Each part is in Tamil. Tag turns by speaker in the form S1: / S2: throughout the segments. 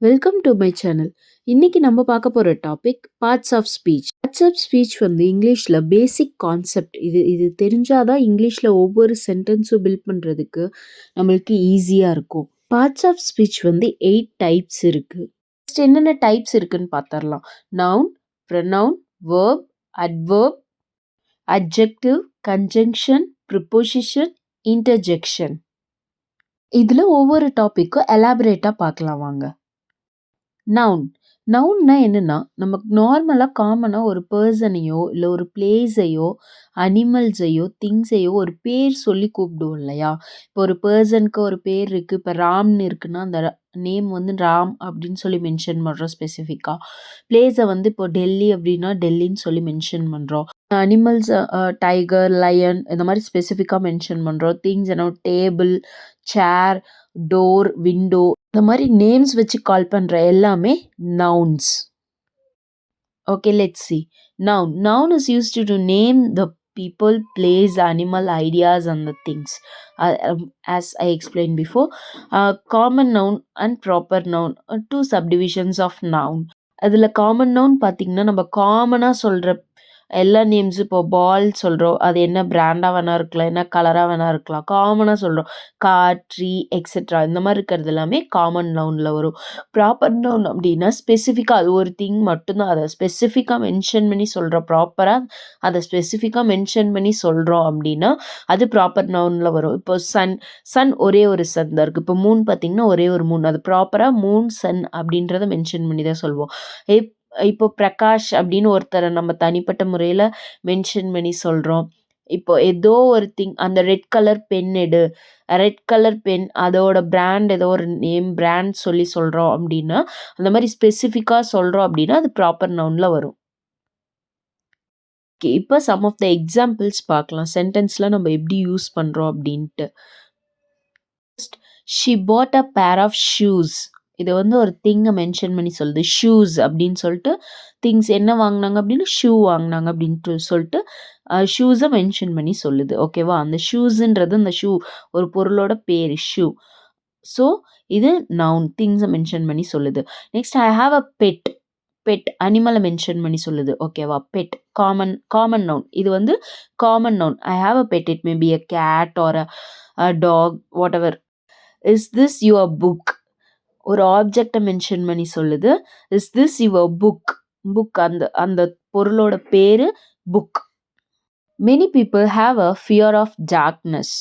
S1: Welcome to my channel. இன்னைக்கு நம்ம பார்க்க போற topic parts of speech. Parts of speech வந்து இங்கிலீஷ்ல பேசிக் கான்செப்ட். இது தெரிஞ்சாதான் இங்கிலீஷ்ல ஒவ்வொரு சென்டென்ஸும் பில்ட் பண்றதுக்கு நம்மளுக்கு ஈஸியா இருக்கும். பார்ட்ஸ் ஆஃப் ஸ்பீச் வந்து 8 டைப்ஸ் இருக்கு. ஃபர்ஸ்ட் என்னென்ன டைப்ஸ் இருக்குன்னு பார்த்தரலாம். Noun, pronoun, verb, adverb, adjective, conjunction, preposition, interjection. இதுல ஒவ்வொரு டாபிக்கும் எலாபரேட்டா பார்க்கலாம் வாங்க. நவுன். நவுன்னா என்னன்னா, நமக்கு நார்மலா காமனா ஒரு பெர்சனையோ, இல்ல ஒரு பிளேஸையோ, அனிமல்ஸையோ, திங்ஸையோ ஒரு பேர் சொல்லி கூப்பிடுவோம் இல்லையா? இப்போ ஒரு பெர்சனுக்கு ஒரு பேர் இருக்கு. இப்ப ராம்ன்னு இருக்குன்னா, அந்த நேம் வந்து ராம் அப்படின்னு சொல்லி மென்ஷன் பண்றோம் ஸ்பெசிஃபிக்கா. பிளேஸ வந்து இப்போ டெல்லி அப்படின்னா, டெல்லின்னு சொல்லி மென்ஷன் பண்றோம். அனிமல்ஸ் டைகர், லயன் இந்த மாரி ஸ்பெசிஃபிக்கா மென்ஷன் பண்றோம். திங்ஸ் டேபிள், சேர், டோர், விண்டோ இந்த மாரி நேம்ஸ் வச்சு கால் பண்ற எல்லாமே nouns. Okay, let's see. Noun. Noun is used to name the people, place, animal, ideas and the things. As I explained before, common noun and proper noun are two subdivisions of noun. அதில் காமன் நவுன் பார்த்தீங்கன்னா நம்ம காமனாக சொல்கிற எல்லா நேம்ஸ் இப்போ பால் சொல்கிறோம், அது என்ன பிராண்டாக வேணா இருக்கலாம், என்ன கலராக வேணா இருக்கலாம், காமனாக சொல்கிறோம். கார், ட்ரீ எக்ஸெட்ரா இந்த மாதிரி இருக்கிறது எல்லாமே காமன் நவுனில் வரும். ப்ராப்பர் நவுன் அப்படின்னா ஸ்பெசிஃபிக்காக அது ஒரு திங் மட்டும்தான், அதை ஸ்பெசிஃபிக்காக மென்ஷன் பண்ணி சொல்கிறோம். ப்ராப்பராக அதை ஸ்பெசிஃபிக்காக மென்ஷன் பண்ணி சொல்கிறோம் அப்படின்னா அது ப்ராப்பர் நவுனில் வரும். இப்போ சன் ஒரே ஒரு சன் தான் இருக்குது. இப்போ மூன் பார்த்திங்கன்னா ஒரே ஒரு மூன், அது ப்ராப்பராக மூன் சன் அப்படின்றத மென்ஷன் பண்ணி தான் சொல்வோம். இப்போ பிரகாஷ் அப்படின்னு ஒருத்தரை நம்ம தனிப்பட்ட முறையில் மென்ஷன் பண்ணி சொல்கிறோம். இப்போ ஏதோ ஒரு திங், அந்த red colour pen red colour pen அதோட பிராண்ட் ஏதோ ஒரு நேம் பிராண்ட் சொல்லி சொல்கிறோம் அப்படின்னா, அந்த மாதிரி ஸ்பெசிஃபிக்காக சொல்கிறோம் அப்படின்னா அது ப்ராப்பர் நவுனில் வரும். இப்போ சம் ஆஃப் த எக்ஸாம்பிள்ஸ் பார்க்கலாம். சென்டென்ஸில் நம்ம எப்படி யூஸ் பண்ணுறோம் அப்படின்ட்டு. She put a pair of shoes. இதை வந்து ஒரு திங்கை மென்ஷன் பண்ணி சொல்லுது. ஷூஸ் அப்படின்னு சொல்லிட்டு திங்ஸ் என்ன வாங்கினாங்க அப்படின்னா ஷூ வாங்கினாங்க அப்படின்ட்டு சொல்லிட்டு ஷூஸை மென்ஷன் பண்ணி சொல்லுது. ஓகேவா? அந்த ஷூஸுன்றது அந்த ஷூ ஒரு பொருளோட பேர் ஷூ. ஸோ இது நவுன், திங்ஸை மென்ஷன் பண்ணி சொல்லுது. Next I have a pet அனிமலை மென்ஷன் பண்ணி சொல்லுது. ஓகேவா? Pet common noun. இது வந்து common noun. I have a pet, it may be a cat or a dog, whatever. Is this your book? ஒரு ஆப்ஜெக்டை மென்ஷன் பண்ணி சொல்லுது. இஸ் திஸ் யுவர் புக் அந்த பொருளோட பேரு book. Many people have a fear of darkness.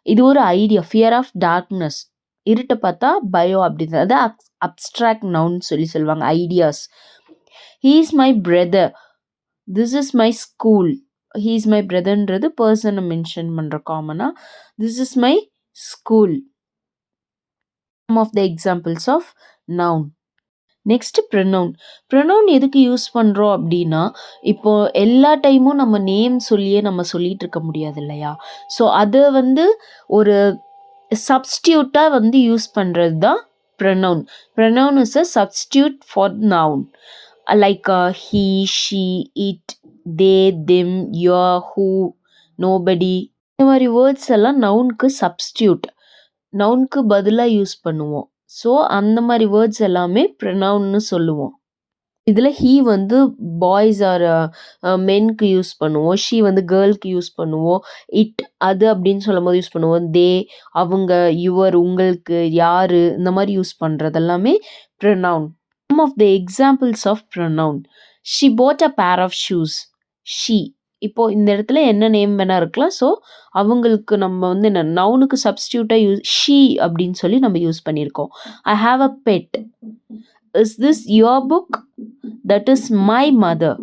S1: இது ஒரு ஐடியா. ஃபியர் ஆஃப் டார்க்னஸ், இருட்டை பார்த்தா பயம் அப்படின்றது அப்ஸ்ட்ராக்ட் நவுன் சொல்லி சொல்லுவாங்க. Ideas. He is my brother, this is my school. He is my பிரதர்ன்றது பர்சனை மென்ஷன் பண்ணுற காமனா. This is my school. Some of the examples of noun. Next pronoun எதுக்கு யூஸ் பண்ணுறோம் அப்படின்னா, இப்போ எல்லா டைமும் நம்ம நேம் சொல்லியே நம்ம சொல்லிட்டு இருக்க முடியாது இல்லையா? ஸோ அதை வந்து ஒரு சப்ஸ்டியூட்டாக வந்து யூஸ் பண்ணுறது தான் pronoun. Pronoun is a substitute for noun. Like he, she, it, they, them, your, who, nobody இந்த மாதிரி வேர்ட்ஸ் எல்லாம் நவுனுக்கு சப்ஸ்டியூட், நவுனுக்கு பதிலாக யூஸ் பண்ணுவோம். ஸோ அந்த மாதிரி வேர்ட்ஸ் எல்லாமே ப்ரொனவுன்னு சொல்லுவோம். இதில் ஹீ வந்து பாய்ஸ் ஆர் மென்க்கு யூஸ் பண்ணுவோம். ஷீ வந்து கேர்ள்க்கு யூஸ் பண்ணுவோம். இட் அது அப்படின்னு சொல்லும் போது யூஸ் பண்ணுவோம். தே அவங்க, யுவர் உங்களுக்கு, யாரு இந்த மாதிரி யூஸ் பண்ணுறது எல்லாமே pronoun. Some of the examples of pronoun. She put a pair of shoes. She, இப்போ இந்த இடத்துல என்ன நேம் வேணா இருக்கலாம். ஸோ அவங்களுக்கு நம்ம வந்து என்ன நவுனுக்கு சப்ஸ்டியூட்டாக ஷீ அப்படின்னு சொல்லி நம்ம யூஸ் பண்ணியிருக்கோம். I have a pet. Is this your book? That is my mother.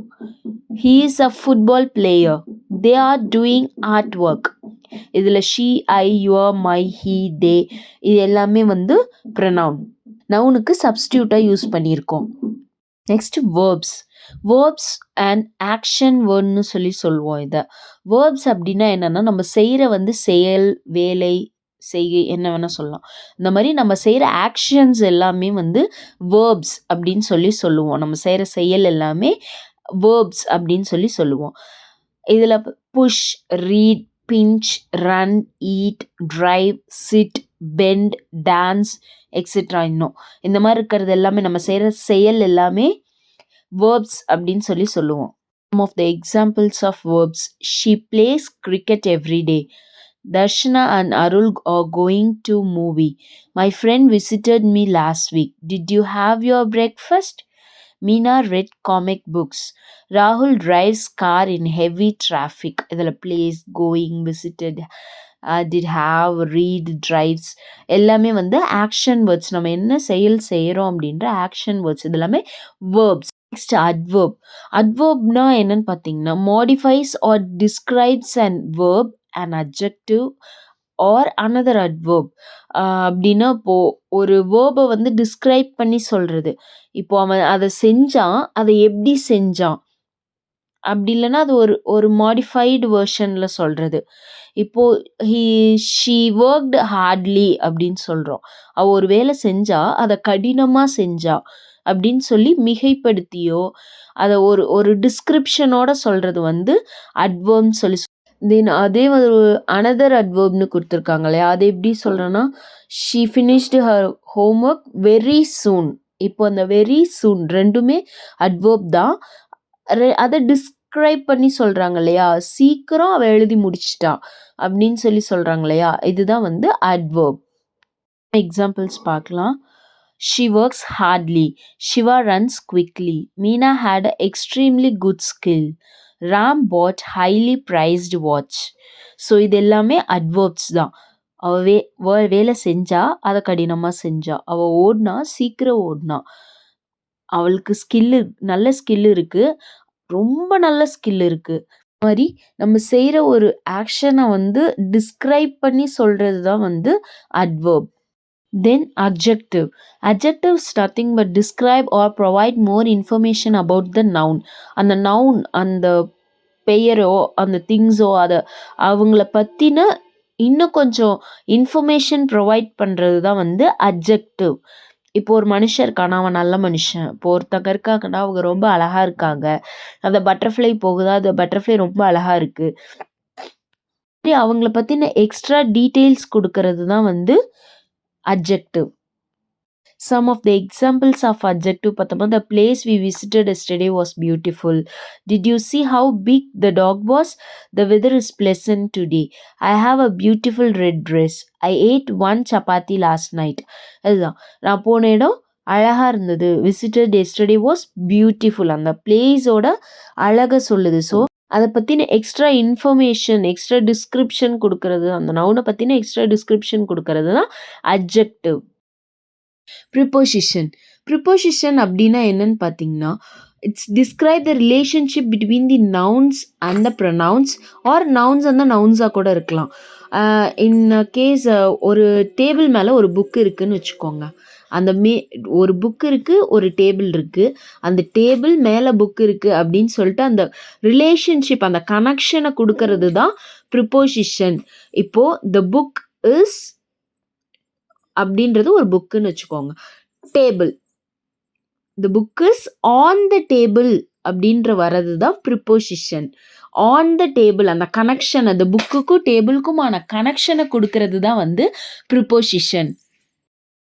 S1: He is a football player. They are doing art work. இதில் she, I, your, my, he, they இது எல்லாமே வந்து ப்ரொனவுன், நவுனுக்கு சப்ஸ்டியூட்டாக யூஸ் பண்ணியிருக்கோம். நெக்ஸ்ட் வேர்ப்ஸ் அண்ட் ஆக்ஷன் வேர்ட்னு சொல்லுவோம். இதை வேர்ப்ஸ் அப்படின்னா என்னன்னா, நம்ம செய்கிற வந்து செயல், வேலை, செய்கை என்ன வேணால் சொல்லலாம். இந்த மாதிரி நம்ம செய்கிற ஆக்ஷன்ஸ் எல்லாமே வந்து வேர்ப்ஸ் அப்படின்னு சொல்லுவோம். நம்ம செய்கிற செயல் எல்லாமே வேர்ப்ஸ் அப்படின்னு சொல்லுவோம். இதில் push, read, pinch, run, eat, drive, sit, bend, dance etcetera. இன்னும் இந்த மாதிரி இருக்கிறது எல்லாமே நம்ம செய்கிற செயல் எல்லாமே வேர்ப்ஸ் அப்படின்னு சொல்லுவோம். Some of the examples of verbs: she plays cricket every day. Darshana and Arul are going to movie. My friend visited me last week. Did you have your breakfast? Meena read comic books. Rahul drives car in heavy traffic. இதில் plays, going, visited, did have, read, drives எல்லாமே வந்து ஆக்ஷன் வேர்ட்ஸ். நம்ம என்ன செயல் செய்கிறோம் அப்படின்ற ஆக்ஷன் வேர்ட்ஸ் இது எல்லாமே வேர்ப்ஸ். Next adverb. அட்வர்ப்னா என்னன்னு பார்த்தீங்கன்னா modifies or describes and verb and adjective or another adverb. அப்படின்னா இப்போ ஒரு வேர்பை வந்து டிஸ்கிரைப் பண்ணி சொல்றது. இப்போ அவன் அதை செஞ்சான், அதை எப்படி செஞ்சான், அப்படி இல்லைன்னா அது ஒரு மாடிஃபைடு வெர்ஷன்ல சொல்றது. இப்போ ஷீ ஒர்க்டு ஹார்ட்லி அப்படின்னு சொல்றோம். அவ ஒரு வேலை செஞ்சா அதை கடினமா செஞ்சா அப்படின்னு சொல்லி மிகைப்படுத்தியோ அதை ஒரு டிஸ்கிரிப்ஷனோட சொல்றது வந்து அட்வர்ப்னு சொல்லி. தென் அதே ஒரு அனதர் அட்வர்ப்னு கொடுத்துருக்காங்க இல்லையா, அது எப்படி சொல்கிறேன்னா she finished her homework very soon. இப்போ அந்த வெரி சூன் ரெண்டுமே அட்வர்ப் தான். அதை டிஸ்கிரைப் பண்ணி சொல்கிறாங்க இல்லையா, சீக்கிரம் அவள் எழுதி முடிச்சிட்டா அப்படின்னு சொல்கிறாங்க இல்லையா, இதுதான் வந்து அட்வர்ப். எக்ஸாம்பிள்ஸ் பார்க்கலாம். She works hardly. Shiva runs quickly. Meena had an extremely good skill. Ram bought highly priced watch. So இது எல்லாமே அட்வர்ப்ஸ் தான். அவள் வேலை செஞ்சா அதை கடினமாக செஞ்சா, அவள் ஓடினா சீக்கிரம் ஓடினா, அவளுக்கு நல்ல ஸ்கில் இருக்குது, ரொம்ப நல்ல ஸ்கில் இருக்குது. மாதிரி நம்ம செய்கிற ஒரு ஆக்ஷனை வந்து டிஸ்கிரைப் பண்ணி சொல்கிறது தான் வந்து adverb. Then adjective. Adjective is nothing but describe or provide more information about the noun. அந்த noun, அந்த பெயரோ அந்த திங்ஸோ அதை அவங்கள பற்றின இன்னும் கொஞ்சம் இன்ஃபர்மேஷன் ப்ரொவைட் பண்ணுறது தான் வந்து அட்ஜெக்டிவ். இப்போ ஒரு மனுஷன் இருக்கானா அவன் நல்ல மனுஷன். இப்போ ஒருத்தங்க இருக்காங்கன்னா அவங்க ரொம்ப அழகாக இருக்காங்க. அந்த பட்டர்ஃப்ளை போகுதா, அந்த பட்டர்ஃப்ளை ரொம்ப அழகாக இருக்குது. அவங்கள பற்றின எக்ஸ்ட்ரா டீட்டெயில்ஸ் கொடுக்கறது தான் வந்து adjective. Some of the examples of adjective பார்த்தோம்னா, the place we visited yesterday was beautiful. Did you see how big the dog was? The weather is pleasant today. I have a beautiful red dress. I ate one chapati last night. அதுதான் நான் போன இடம் அழகா இருந்தது. visited yesterday was beautiful. அந்த பிளேஸோட அழகை சொல்லுது. ஸோ அதை பற்றின எக்ஸ்ட்ரா இன்ஃபர்மேஷன், எக்ஸ்ட்ரா டிஸ்கிரிப்ஷன் கொடுக்கறது, அந்த நவுனை பற்றின எக்ஸ்ட்ரா டிஸ்கிரிப்ஷன் கொடுக்கறது தான் அட்ஜெக்டிவ். ப்ரிப்போசிஷன். ப்ரிப்போசிஷன் அப்படின்னா என்னன்னு பார்த்தீங்கன்னா, it's describe the relationship between the nouns and the pronouns or nouns அந்த நவுன்ஸாக கூட இருக்கலாம். இன் கேஸ் ஒரு டேபிள் மேலே ஒரு புக் இருக்குதுன்னு வச்சுக்கோங்க. அந்த ஒரு புக் இருக்குது, ஒரு டேபிள் இருக்குது, அந்த டேபிள் மேலே புக் இருக்குது அப்படின்னு சொல்லிட்டு அந்த ரிலேஷன்ஷிப், அந்த கனெக்ஷனை கொடுக்கறது தான் ப்ரிப்போசிஷன். இப்போது த புக் இஸ் அப்படின்றது ஒரு புக்குன்னு வச்சுக்கோங்க. Table, the book is on the table அப்படின்ற வர்றது தான் ப்ரிப்போசிஷன். ஆன் த டேபிள், அந்த கனெக்ஷன், அந்த புக்குக்கும் டேபிளுக்குமான கனெக்ஷனை கொடுக்கறது தான் வந்து preposition.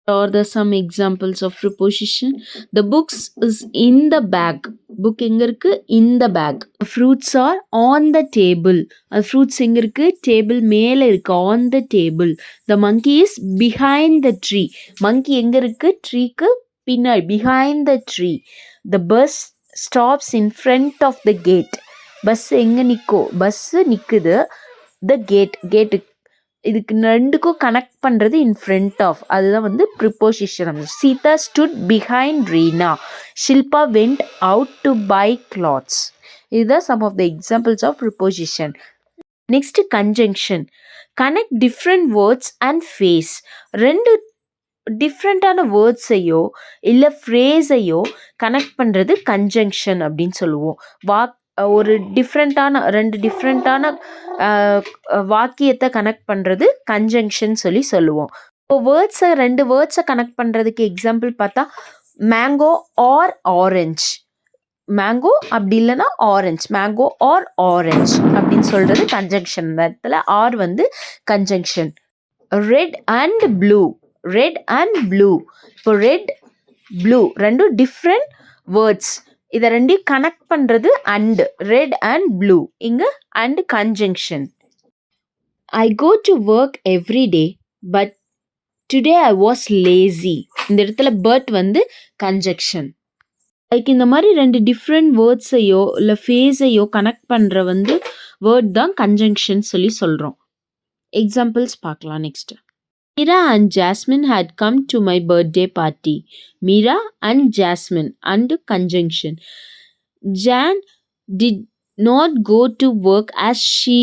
S1: Are there some examples of preposition? The books is in the bag. Book எங்க இருக்கு? In the bag. Fruits are on the table. Fruits எங்க இருக்கு? Table மேல இருக்கு. On the table. The monkey is behind the tree. Monkey எங்க இருக்கு? Treeக்கு பின்னாடி, behind the tree. The bus stops in front of the gate. Bus எங்க நிற்கும்? பஸ் நிற்குது. The gate இதுக்கு ரெண்டுக்கும் கனெக்ட் பண்ணுறது இன் ஃப்ரண்ட் ஆஃப், அதுதான் வந்து preposition. Sita stood behind Reena. Shilpa went out to buy clothes. இதுதான் some of the examples of preposition. Next conjunction. Connect different words and phrase. ரெண்டு டிஃப்ரெண்ட்டான வேர்ட்ஸையோ இல்லை ஃப்ரேஸையோ கனெக்ட் பண்ணுறது கன்ஜங்ஷன் அப்படின்னு சொல்லுவோம். ஒரு ரெண்டு டிஃப்ரெண்ட்டான வாக்கியத்தை கனெக்ட் பண்ணுறது கன்ஜங்ஷன் சொல்லுவோம். இப்போ ரெண்டு வேர்ட்ஸை கனெக்ட் பண்ணுறதுக்கு எக்ஸாம்பிள் பார்த்தா மேங்கோ ஆர் ஆரஞ்ச். மேங்கோ அப்படி இல்லைன்னா ஆரஞ்ச். மேங்கோ ஆர் ஆரஞ்ச் அப்படின்னு சொல்கிறது கன்ஜங்ஷன். இந்த இடத்துல ஆர் வந்து conjunction. Red and blue. Red and blue. இப்போ ரெட் ப்ளூ ரெண்டும் டிஃப்ரெண்ட் வேர்ட்ஸ். இதை ரெண்டையும் கனெக்ட் பண்ணுறது அண்ட். Red and blue. இங்கே and conjunction. I go to work every day but today I was lazy. இந்த இடத்துல பட் வந்து கன்ஜக்ஷன். லைக் இந்த மாதிரி ரெண்டு டிஃப்ரெண்ட் வேர்ட்ஸையோ இல்லை ஃபேஸையோ கனெக்ட் பண்ணுற வந்து வேர்ட் தான் கன்ஜங்ஷன் சொல்லி சொல்கிறோம். எக்ஸாம்பிள்ஸ் பார்க்கலாம் next. Mira and Jasmine had come to my birthday party. Mira and Jasmine under conjunction. Jan did not go to work as she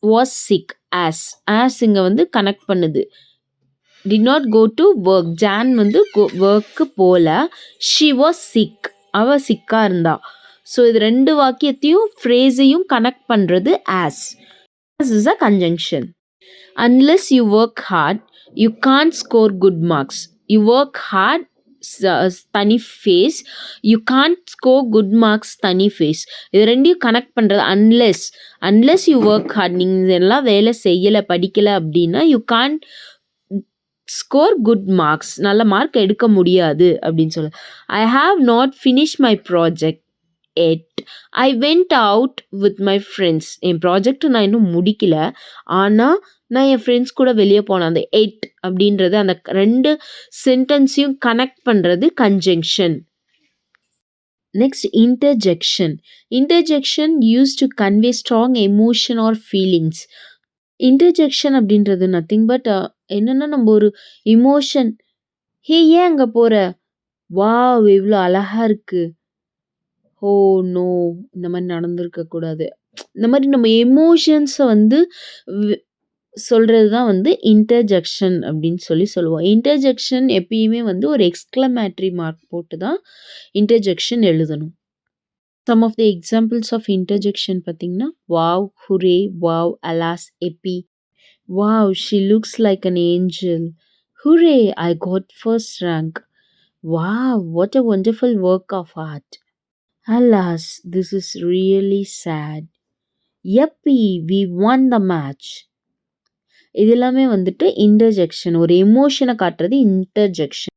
S1: was sick. As இங்க வந்து கனெக்ட் பண்ணுது. Did not go to work. Jan வந்து ஒர்க்கு போல. She was sick. அவ சிக்கா இருந்தா. ஸோ இது ரெண்டு வாக்கியத்தையும் ஃப்ரேஸையும் கனெக்ட் பண்ணுறது as. As is a conjunction. Unless you work hard, you can't score good marks. You work hard, தனி phase. You can't score good marks, தனி ஃபேஸ். இது ரெண்டையும் கனெக்ட் பண்ணுறது அன்லெஸ் யூ ஒர்க் ஹார்ட். நீங்கள் இதெல்லாம் வேலை செய்யலை, படிக்கலை அப்படின்னா you can't score good marks, நல்ல மார்க் எடுக்க முடியாது அப்படின்னு சொல்ல. I have not finish my project yet. I went out with my friends. என் ப்ராஜெக்ட் நான் இன்னும் முடிக்கல, ஆனால் நான் என் ஃப்ரெண்ட்ஸ் கூட வெளியே போனேன். அந்த எட் அப்படின்றது அந்த ரெண்டு சென்டென்ஸையும் கனெக்ட் பண்ணுறது conjunction. Next interjection. Interjection use to convey strong emotion or feelings. Interjection அப்படின்றது நத்திங் பட் என்னென்னா நம்ம ஒரு இமோஷன், ஹே ஏன் அங்கே போகிற, வாவ் இவ்வளோ அழகாக இருக்குது, ஓ நோ இந்த மாதிரி நடந்திருக்கக்கூடாது, இந்த மாதிரி நம்ம எமோஷன்ஸை வந்து சொல்கிறது தான் வந்து இன்டர்ஜெக்ஷன் அப்படின்னு சொல்லுவோம். இன்டர்ஜெக்ஷன் எப்பயுமே வந்து ஒரு எக்ஸ்க்ளமேட்டரி மார்க் போட்டு தான் இன்டர்ஜெக்ஷன் எழுதணும். Some of the examples of interjection பார்த்தீங்கன்னா, wow, hurray, wow, alas, yippee. Wow, she looks like an angel. Hurray, I got first rank. Wow, what a wonderful work of art. Alas, this is really sad. Yuppie, we won the match. இது எல்லாமே வந்துட்டு இன்டர்ஜெக்ஷன். ஒரு எமோஷனை காட்டுறது இன்டர்ஜெக்ஷன்.